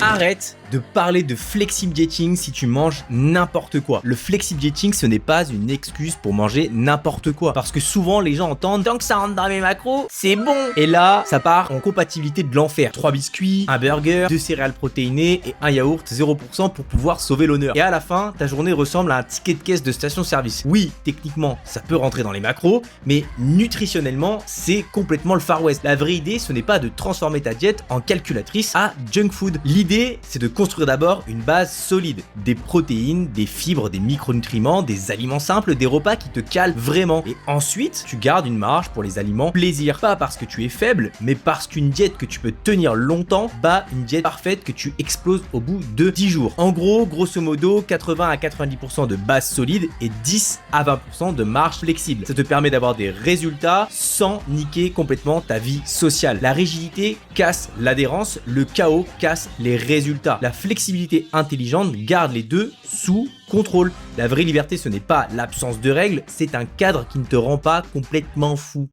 Arrête de parler de flexible dieting si tu manges n'importe quoi. Le flexible dieting, ce n'est pas une excuse pour manger n'importe quoi. Parce que souvent, les gens entendent « tant que ça rentre dans mes macros, c'est bon ». Et là, ça part en compatibilité de l'enfer. 3 biscuits, un burger, 2 céréales protéinées et un yaourt 0% pour pouvoir sauver l'honneur. Et à la fin, ta journée ressemble à un ticket de caisse de station-service. Oui, techniquement, ça peut rentrer dans les macros, mais nutritionnellement, c'est complètement le Far West. La vraie idée, ce n'est pas de transformer ta diète en calculatrice à junk food. L'idée, c'est de construire d'abord une base solide, des protéines, des fibres, des micronutriments, des aliments simples, des repas qui te calent vraiment. Et ensuite, tu gardes une marge pour les aliments plaisir. Pas parce que tu es faible, mais parce qu'une diète que tu peux tenir longtemps bat une diète parfaite que tu exploses au bout de 10 jours. En gros, grosso modo, 80 à 90% de base solide et 10 à 20% de marge flexible. Ça te permet d'avoir des résultats sans niquer complètement ta vie sociale. La rigidité casse l'adhérence, le chaos casse les résultats. La flexibilité intelligente garde les deux sous contrôle. La vraie liberté, ce n'est pas l'absence de règles, c'est un cadre qui ne te rend pas complètement fou.